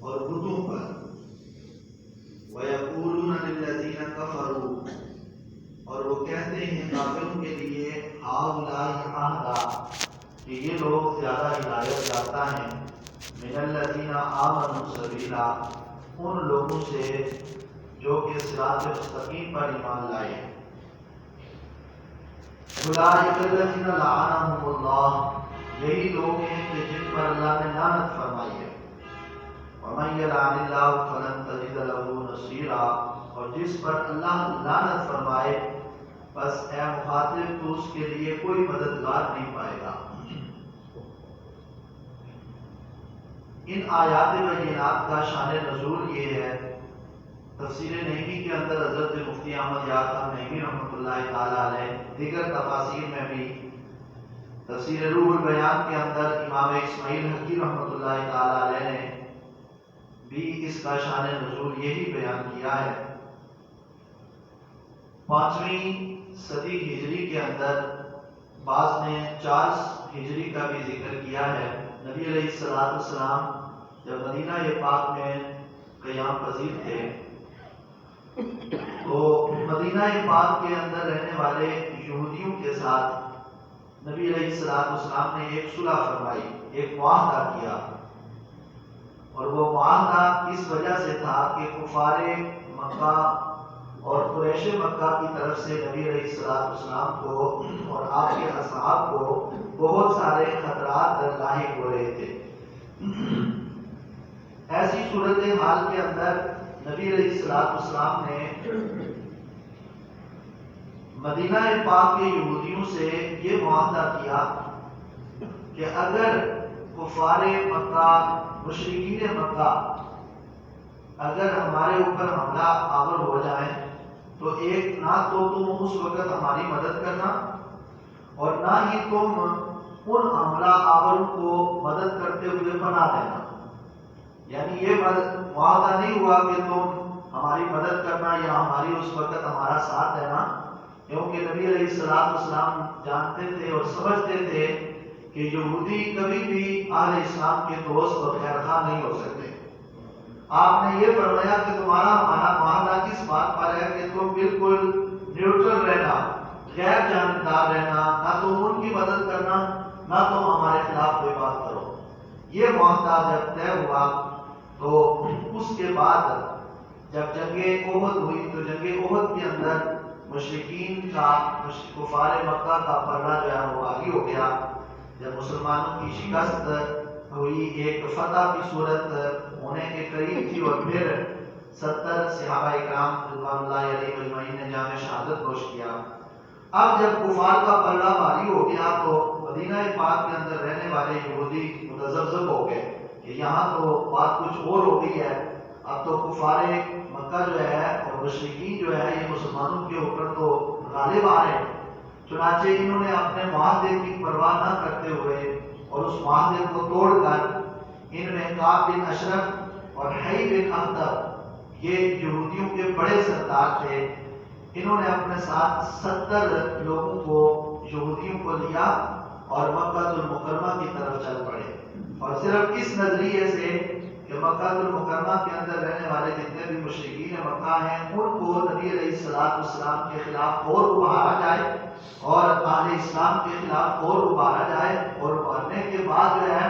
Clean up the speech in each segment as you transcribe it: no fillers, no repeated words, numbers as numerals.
اور بتوں پر. وَيَقُولُونَ لِلَّذِينَ كَفَرُوا اور وہ کہتے ہیں کافروں کے لیے هَؤُلَاءِ أَهْدَىٰ کہ یہ لوگ زیادہ ہدایت یافتہ ہیں مِنَ الَّذِينَ آمَنُوا سَبِيلًا ان لوگوں سے جو کہ صراط مستقیم پر ایمان لائے ہیں. أُولَٰئِكَ الَّذِينَ لَعَنَهُمُ اللَّهُ یہی لوگ ہیں کہ جن پر اللہ نے لعنت فرمائی ہے. وَمَن يَلْعَنِ اللَّهُ فَلَن تَجِدَ لَهُ نَصِيرًا اور جس پر اللہ لعنت فرمائے بس اے مخاطب تو اس کے لیے کوئی مددگار نہیں پائے گا. ان آیات بینات کا شان نزول یہ ہے. تفسیر نحوی کے اندر حضرت مفتی احمد یار خان نحوی رحمۃ اللہ تعالی علیہ دیگر تفاسیر میں بھی تفسیر روح البیان کے اندر امام اسماعیل حقی رحمۃ اللہ تعالی علیہ نے بھی اس کا شان نزول یہی بیان کیا ہے. 5ویں صدی ہجری کے اندر بعض نے 4 ہجری کا بھی ذکر کیا ہے. نبی علیہ السلام جب مدینہ پاک میں قیام پذیر تھے تو مدینہ پاک کے اندر رہنے والے یہودیوں کے ساتھ نبی علیہ السلام نے ایک صلح فرمائی، ایک معاہدہ کیا. اور وہ معاہدہ اس وجہ سے تھا کہ کفار مکہ اور قریش مکہ کی طرف سے نبی علیہ السلام کو اور آپ کے اصحاب کو بہت سارے خطرات لاحق ہو رہے تھے. ایسی صورتحال کے اندر نبی علیہ السلام نے مدینہ پاک کے یہودیوں سے یہ معاہدہ کیا کہ اگر کفار مکہ مشرکین مکہ اگر ہمارے اوپر حملہ آور ہو جائیں تو ایک نہ تو تم اس وقت ہماری مدد کرنا اور نہ ہی تم ان حملہ آوروں کو مدد کرتے ہوئے پناہ دینا. یعنی یہ معاہدہ نہیں ہوا کہ تم ہماری مدد کرنا یا ہماری اس وقت ہمارا ساتھ دینا، کیونکہ نبی علیہ السلام جانتے تھے اور سمجھتے تھے کہ یہودی کبھی بھی اہل اسلام کے دوست اور خیر خواہ نہیں ہو سکتے. آپ نے یہ فرمایا کہ تمہارا معاہدہ کس بات پر ہے کہ تم بالکل نیوٹرل رہنا، غیر جانبدار رہنا، نہ تم ان کی مدد کرنا نہ تم ہمارے خلاف کوئی بات کرو. یہ معاہدہ جب طے ہوا تو اس کے بعد جب جنگ احد ہوئی تو جنگ احد کے اندر مشرکین کا کفار مکہ کا پلڑا جو ہے وہ آگے ہو گیا. جب مسلمانوں کی شکست ہوئی، ایک فتح کی صورت ہونے کے قریب تھی اور پھر 70 صحابہ اکرام رضوان اللہ علیہ اجمعین نے جام شہادت نوش کیا. اب جب کفار کا پلڑا بھاری ہو گیا تو مدینہ پاک کے اندر رہنے والے یہودی متذبذب ہو گئے کہ یہاں تو بات کچھ اور ہو گئی ہے. اب تو کفار مکہ جو ہے اور مشرکین جو ہے یہ مسلمانوں کے اوپر تو غالب آ رہے ہیں. چنانچہ انہوں نے اپنے معاہدے کی پرواہ نہ کرتے ہوئے اور اس معاہدے کو توڑ کر ان میں کعب بن اشرف اور حی بن اخطب یہ یہودیوں کے بڑے سردار تھے، انہوں نے اپنے ساتھ 70 لوگوں کو یہودیوں کو لیا اور مکہ المکرمہ کی طرف چل پڑے. اور صرف اس نظریے سے کہ مکہ المکرمہ کے اندر رہنے والے جتنے بھی مشرکین مکہ ہیں ان کو نبی علیہ السلام کے خلاف اور ابھارا جائے اور اہل اسلام کے خلاف اور ابھارا جائے، اور ابھارنے کے بعد جو ہے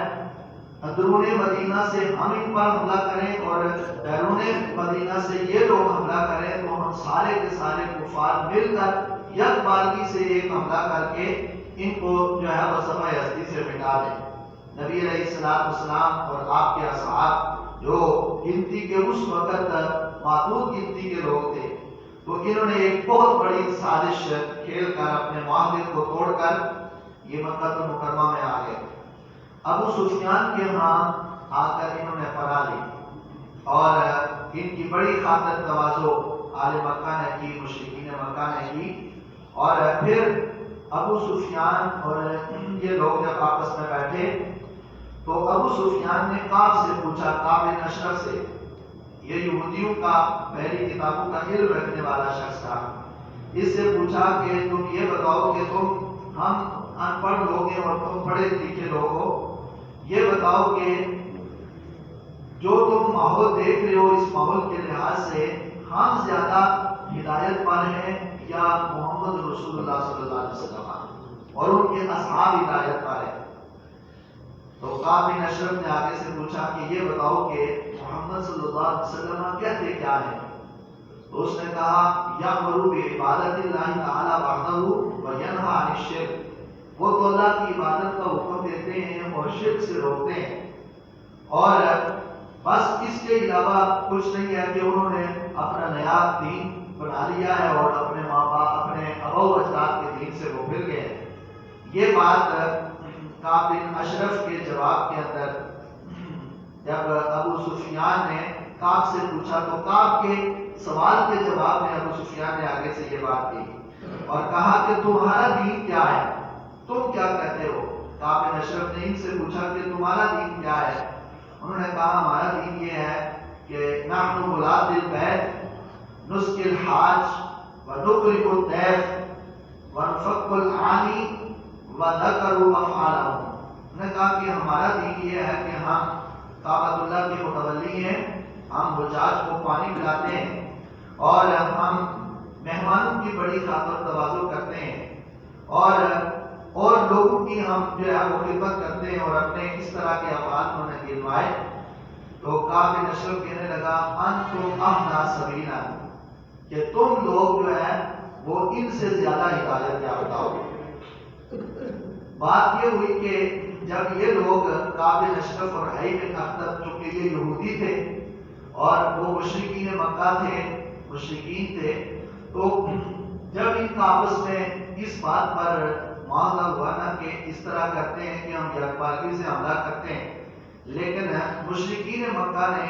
اندرون مدینہ سے ہم ان پر حملہ کریں اور بیرون مدینہ سے یہ لوگ حملہ کریں تو ہم سارے کے سارے کفار مل کر یک بارگی سے ایک حملہ کر کے ان کو جو ہے وہ صفحہ ہستی سے مٹا دیں. نبی علیہ السلام اور آپ کے اصحاب جو گنتی کے اس وقت محدود گنتی کے لوگ تھے تو انہوں نے ایک بہت بڑی سازش کھیل کر اپنے معاہدے کو توڑ کر یہ مکہ المکرمہ میں آ گئے. ابو سفیان کے ہاں آ کر انہوں نے پناہ لی اور ان کی بڑی خاطر تواضع آل مکہ نے کی، مشرکین مکہ نے کی. اور پھر ابو سفیان اور یہ لوگ جب آپس میں بیٹھے تو ابو سفیان نے کعب سے پوچھا، کعب بن اشرف سے، یہ یہودیوں کا پہلی کتابوں کا علم رکھنے والا شخص تھا، اس سے پوچھا کہ تم یہ بتاؤ کہ ہم ان پڑھ لوگ ہیں اور تم پڑھے لکھے لوگ ہو، یہ بتاؤ کہ جو تم ماحول دیکھ رہے ہو اس ماحول کے لحاظ سے ہم زیادہ ہدایت پر ہیں یا محمد رسول اللہ صلی اللہ علیہ وسلم اور ان کے اصحاب ہدایت پر ہیں؟ تو کعب بن اشرف نے آگے سے پوچھا کہ یہ بتاؤ کہ محمد صلی اللہ علیہ وسلم کہتے کیا ہیں؟ تو اس نے کہا یأمر بعبادۃ اللہ تعالی وحدہ وینہی عن الشرک، وہ تو اللہ کی عبادت کا حکم دیتے ہیں اور شرک سے روکتے ہیں، اور بس اس کے علاوہ کچھ نہیں ہے کہ انہوں نے اپنا نیا دین بنا لیا ہے اور اپنے ماں باپ اپنے ابا و اجداد کے دین سے وہ پھر گئے ہیں۔ یہ بات کعب بن اشرف کے جواب کے اندر جب ابو سفیان نے کعب سے پوچھا تو کعب کے سوال کے جواب میں ابو سفیان نے آگے سے یہ بات کی اور کہا کہ تمہارا دین کیا ہے، تم کیا کہتے ہو؟ کعب بن اشرف نے ان سے پوچھا کہ تمہارا دین کیا ہے؟ انہوں نے کہا ہمارا دین یہ ہے کہ نحن ولاد البیت نسک الحاج ونقرب الضیف ونفق العانی وذکر افعالہم۔ انہوں نے کہا کہ ہمارا دین یہ ہے کہ ہم کعبۃ اللہ کے متولی ہیں، ہم حجاج کو پانی پلاتے ہیں اور ہم مہمانوں کی بڑی خاطر تواضع کرتے ہیں اور لوگوں کی ہم جو ہے وہ خدمت کرتے ہیں اور اپنے اس طرح کے افعال انہوں نے گنوائے۔ تو کعب بن اشرف کہنے لگا انتم اہدا سبیلا، کہ تم لوگ جو ہے وہ ان سے زیادہ ہدایت یافتہ ہو۔ بات یہ ہوئی کہ جب یہ لوگ کعب بن اشرف اور حی بن اخطب چونکہ یہ یہودی تھے اور وہ مشرکین مکہ تھے، مشرکین تھے، تو جب ان کا آپس میں اس بات پر معاملہ ہوا نا کہ اس طرح کرتے ہیں کہ ہم یکبارگی سے حملہ کرتے ہیں، لیکن مشرکین مکہ نے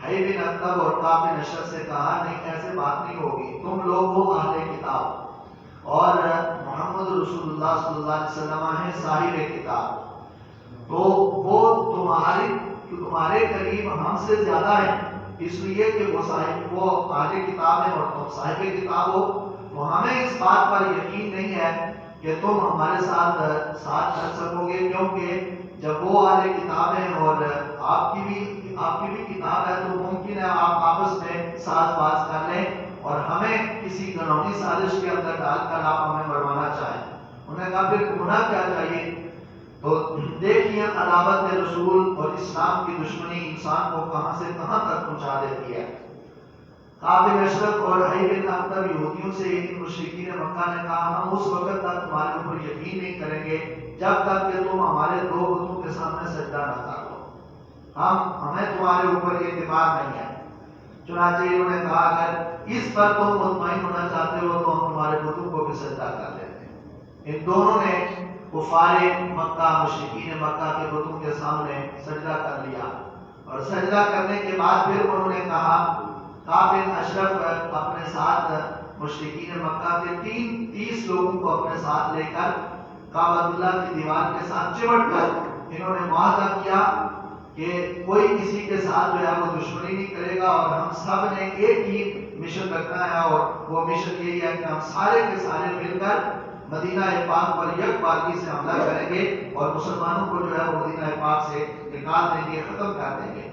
حی بن اخطب اور کعب بن اشرف سے کہا نہیں ایسے بات نہیں ہوگی، تم لوگ ہو اہل کتاب اور محمد رسول اللہ صلی اللہ علیہ وسلم ہیں صاحب کتاب، تو وہ تمہارے قریب ہم سے زیادہ ہیں، اس لیے کہ وہ اہل کتاب ہیں اور تم صاحب کتاب ہو، تو ہمیں اس بات پر یقین نہیں ہے کہ تم ہمارے ساتھ کر سکو گے، کیونکہ جب وہ اہل کتاب ہیں اور آپ کی بھی کتاب ہے تو ممکن ہے آپ آپس میں ساز باز کر لیں اور ہمیں کسی گناہی سازش کے اندر ڈال کر آپ ہمیں مروانا چاہیں۔ انہوں نے کہا پھر ہونا کیا چاہیے؟ تو دیکھیے عداوت رسول اور اسلام کی دشمنی انسان کو کہاں سے کہاں تک پہنچا دیتی ہے۔ کعب بن اشرف اور حی بن اخطب یہودیوں سے ان مشرکین مکہ نے کہا ہم اس وقت تک تمہارے اوپر یقین نہیں کریں گے جب تک کہ تم ہمارے دو بتوں کے سامنے سجدہ نہ کر دو، ہمیں تمہارے اوپر اعتبار نہیں ہے۔ چنانچہ انہوں نے کہا اگر اس پر تم مطمئن ہونا چاہتے ہو تو ہم تمہارے بتوں کو بھی سجدہ کر لیتے ہیں۔ ان دونوں نے کفار مکہ مشرکین مکہ کے بتوں کے سامنے سجدہ کر لیا اور سجدہ کرنے کے بعد پھر انہوں نے کہا کعب بن اشرف اپنے ساتھ مشرکین مکہ کے 30 لوگوں کو اپنے ساتھ لے کر کعبۃ اللہ کی دیوار کے ساتھ چمٹ کر انہوں نے معاہدہ کیا کہ کوئی کسی کے ساتھ جو ہے وہ دشمنی نہیں کرے گا اور ہم سب نے ایک ہی مشن رکھنا ہے، اور وہ مشن یہی ہے کہ ہم سارے کے سارے مل کر مدینہ پاک پر یک بارگی سے حملہ کریں گے اور مسلمانوں کو جو ہے وہ مدینہ پاک سے نکال دیں گے، ختم کر دیں گے۔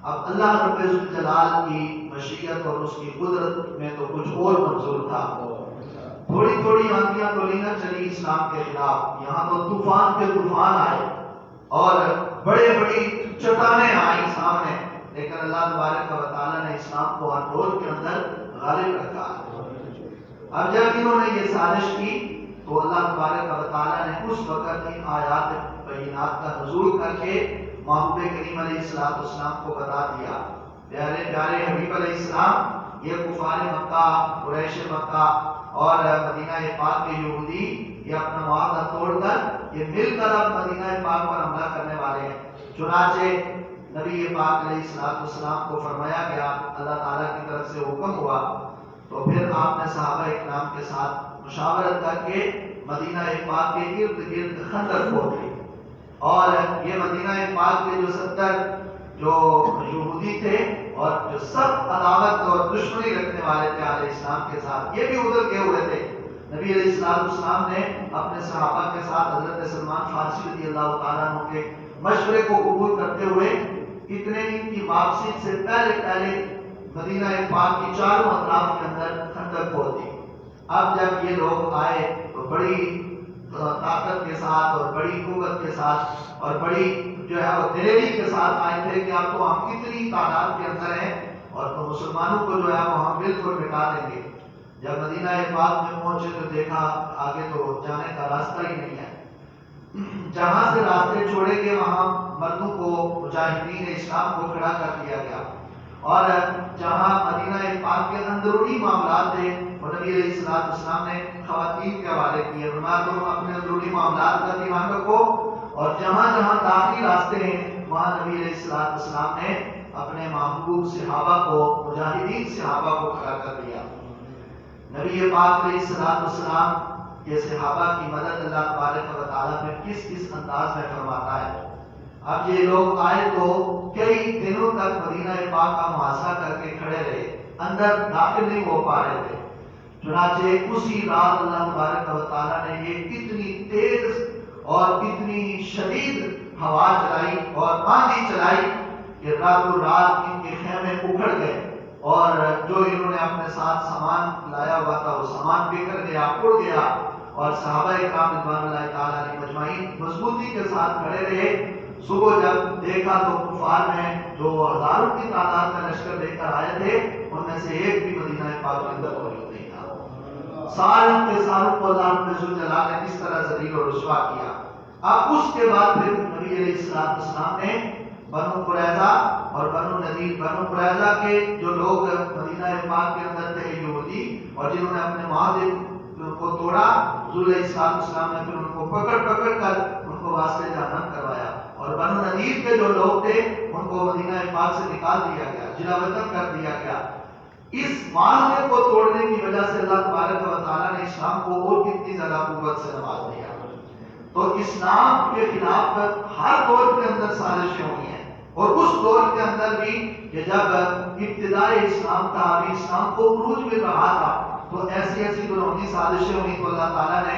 اب اللہ رب الجلال کی مشیت اور اس کی قدرت میں تو کچھ اور منظور تھا۔ تھوڑی تھوڑی آندیاں تو نہیں چلی اسلام کے خلاف، یہاں تو طوفان کے طوفان آئے اور بڑے بڑی چٹانیں آئیں سامنے، لیکن اللہ تبارک و تعالیٰ نے اسلام کو ہر دور کے اندر غالب رکھا۔ اب جب انہوں نے یہ سازش کی تو اللہ تبارک و تعالیٰ نے اس وقت ان آیات بینات کا نزول کر کے محبوب کریم علیہ السلام کو بتا دیا، پیارے پیارے حبیب علیہ السلام، یہ کفار مکہ، قریش مکہ اور مدینہ پاک کے یہودی یہ اپنا معاہدہ توڑ کر یہ مل کر اب مدینہ پاک پر حملہ کرنے والے ہیں۔ چنانچہ نبی پاک علیہ السلام کو فرمایا گیا، اللہ تعالیٰ کی طرف سے حکم ہوا، تو پھر آپ نے صحابہ اکرام کے ساتھ مشاورت کر کے مدینہ پاک کے ارد گرد خندق کھودی، اور یہ مدینہ پاک کے جو 70 جو یہودی تھے اور جو سب عداوت اور دشمنی رکھنے والے تھے علیہ السلام کے ساتھ، یہ بھی ادھر گئے ہوئے تھے۔ نبی علیہ السلام نے اپنے صحابہ کے ساتھ حضرت سلمان فارسی رضی اللہ تعالیٰ عنہ کے مشورے کو قبول کرتے ہوئے اتنے ان کی واپسی سے پہلے مدینہ پاک کی چاروں اطراف کے اندر خندق کھود دی۔ اب جب یہ لوگ آئے تو بڑی طاقت کے ساتھ اور بڑی قوت کے ساتھ اور بڑی جو ہے وہ دلیری کے ساتھ آئے تھے کہ اب تو ہم کتنی تعداد کے اندر ہیں اور تو مسلمانوں کو جو ہے وہ ہم بالکل مٹا دیں گے۔ جب مدینہ پاک میں پہنچے تو دیکھا آگے تو جانے کا راستہ ہی نہیں ہے۔ جہاں سے راستے چھوڑے گئے وہاں مردوں کو مجاہدین اسلام کو کھڑا کر دیا گیا، اور جہاں مدینہ پاک کے اندرونی معاملات تھے وہ نبی علیہ السلام نے خواتین کے حوالے کیے، فرمایا تم اپنے اندرونی معاملات کا دھیان رکھو، اور جہاں جہاں داخلی راستے ہیں وہاں نبی علیہ السلام نے اپنے محبوب صحابہ کو مجاہدین صحابہ کو کھڑا کر دیا۔ نبی پاک علیہ السلام یہ صحابہ کی مدد اللہ تبارک و تعالیٰ میں کس انداز میں فرماتا ہے۔ اب یہ لوگ آئے تو کئی دنوں تک مدینہ پاک کا محاصرہ کر کے کھڑے رہے، اندر داخل نہیں ہو پا رہے تھے۔ چنانچہ اسی رات اللہ تبارک و تعالیٰ نے یہ اتنی تیز اور اتنی شدید ہوا چلائی اور آندھی چلائی کہ راتوں رات ان کے خیمے اکھڑ گئے، اور جو انہوں نے اپنے ساتھ سامان لایا ہوا تھا وہ سامان بکھر گیا، اڑ گیا، اور صحابہ کرام رضوان اللہ تعالیٰ علیہ مجمعین مضبوطی کے ساتھ کھڑے رہے۔ صبح جب دیکھا تو کفار میں جو ہزاروں کی تعداد میں لشکر لے کر آئے تھے ان میں سے ایک بھی مدینہ پاک کے اندر موجود نہیں تھا۔ ساروں کے ساروں کو اللہ رب الجلال نے کس طرح ذلیل و رسوا کیا۔ اب اس کے بعد پھر نبی علیہ السلام نے بنو قریظہ اور بنو نذیر، بنو قریظہ کے جو لوگ مدینہ پاک کے اندر تھے یہودی اور جنہوں نے اپنے معاہدے کو توڑا، حضور علیہ السلام نے پھر ان کو پکڑ کر ان کو واسطے جہنم کروایا، اور بنو نذیر کے جو لوگ تھے ان کو مدینہ پاک سے نکال دیا گیا، جلا وطن کر دیا گیا۔ اس معاہدے کو توڑنے کی وجہ سے اللہ تبارک و تعالیٰ نے اسلام کو اور کتنی زیادہ قوت سے نواز دیا۔ تو اسلام کے خلاف ہر دور کے اندر سازشیں ہوئی ہیں، اور اس دور کے اندر بھی کہ جب ابتدائی اسلام تھا، ابھی اسلام کو عروج مل رہا تھا، تو ایسی گناہی سازشیں ہوئی تو اللہ تعالیٰ نے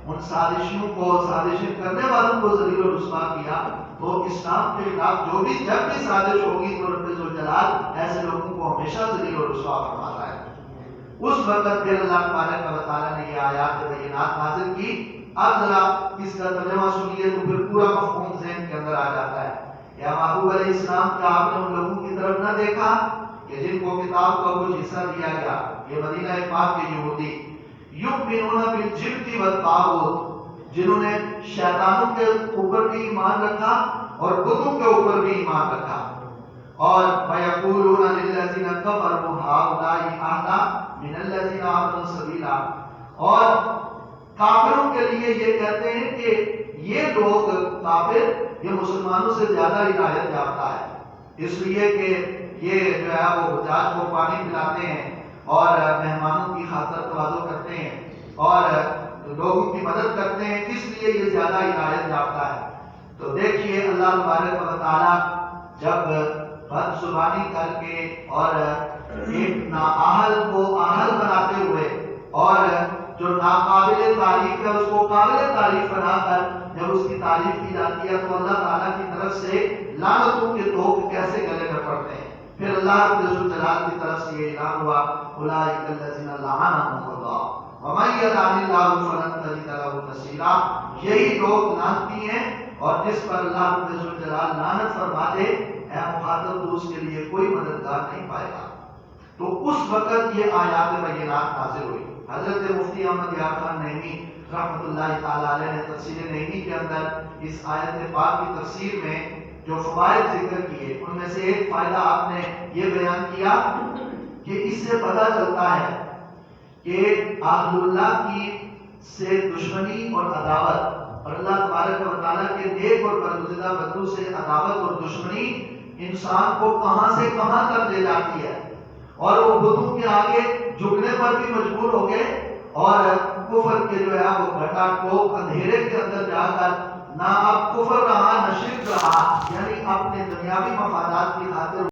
ان سازشوں کو، سازشیں کرنے والوں کو ذلیل و رسوا کیا۔ تو اسلام کے خلاف جب بھی سازش ہوگی تو رب الجلال ایسے لوگوں کو ہمیشہ ذلیل و رسوا فرماتا ہے۔ اس وقت پھر اللہ تبارک و تعالیٰ نے یہ آیات بینات نازل کی۔ اب ذرا اس کا ترجمہ سنیے تو پھر پورا مفہوم ذہن کے اندر آ جاتا ہے۔ یا محبوب علیہ السلام کیا آپ نے ان لوگوں کی طرف نہ دیکھا کہ جن کو کتاب کا کچھ حصہ دیا گیا، یہ مدینہ پاک کے یہودی، یؤمنون بالجبت والطاغوت، جنہوں نے شیطانوں کے اوپر بھی ایمان رکھا اور بتوں کے اوپر بھی ایمان رکھا، اور وَيَقُولُونَ لِلَّذِينَ كَفَرُوا هَؤُلَاءِ أَهْدَىٰ مِنَ الَّذِينَ آمَنُوا سَبِيلًا، اور کافروں کے لیے یہ کہتے ہیں کہ یہ لوگ کافر یہ مسلمانوں سے زیادہ ہدایت یافتہ ہے، اس لیے کہ یہ جو ہے وہ حجاج کو پانی پلاتے ہیں اور مہمانوں کی خاطر تواضع کرتے ہیں اور لوگوں کی مدد کرتے ہیں، اس لیے یہ زیادہ ہدایت یافتہ ہے۔ تو دیکھیے اللہ تبارک و تعالیٰ جب بد زبانی کر کے اور ایک نااہل کو اہل بناتے ہوئے اور جو ناقابل تعریف ہے اس کو قابل تعریف بنا کر جب اس کی تعریف کی جاتی ہے تو اللہ تعالیٰ کی طرف سے لعنتوں کے توق کیسے گلے میں پڑتے ہیں۔ پھر اللہ رب الجلال کی طرف سے یہ اعلان ہوا اولئک الذین لعنہم اللہ ومن یلعن اللہ فلن تجد له نصیرا، یہی لوگ لعنتی ہیں اور جس پر اللہ رب الجلال لعنت فرما دے اے مخاطب تو اس کے لیے کوئی مددگار نہیں پائے گا۔ تو اس وقت یہ آیات بینات نازل ہوئی۔ حضرت مفتی احمد یار خان نعیمی رحمۃ اللہ تعالی علیہ نے تفسیر نعیمی کے اندر اس آیت پاک کی تفسیر میں جو فوائد ذکر کیے ان میں سے ایک فائدہ آپ نے یہ بیان کیا کہ اس سے پتہ چلتا ہے کہ اہل اللہ کی سے دشمنی اور عداوت اور اللہ تبارک و تعالیٰ کے نیک اور برگزیدہ بندوں سے عداوت اور دشمنی انسان کو کہاں سے کہاں تک لے جاتی ہے، اور وہ بتوں کے آگے جھکنے پر بھی مجبور ہو گئے اور کفر کے جو ہے وہ گھٹا ٹوپ اندھیرے کے اندر جا کر نہ اب کفر رہا نہ شرک رہا، یعنی اپنے دنیاوی مفادات کی خاطر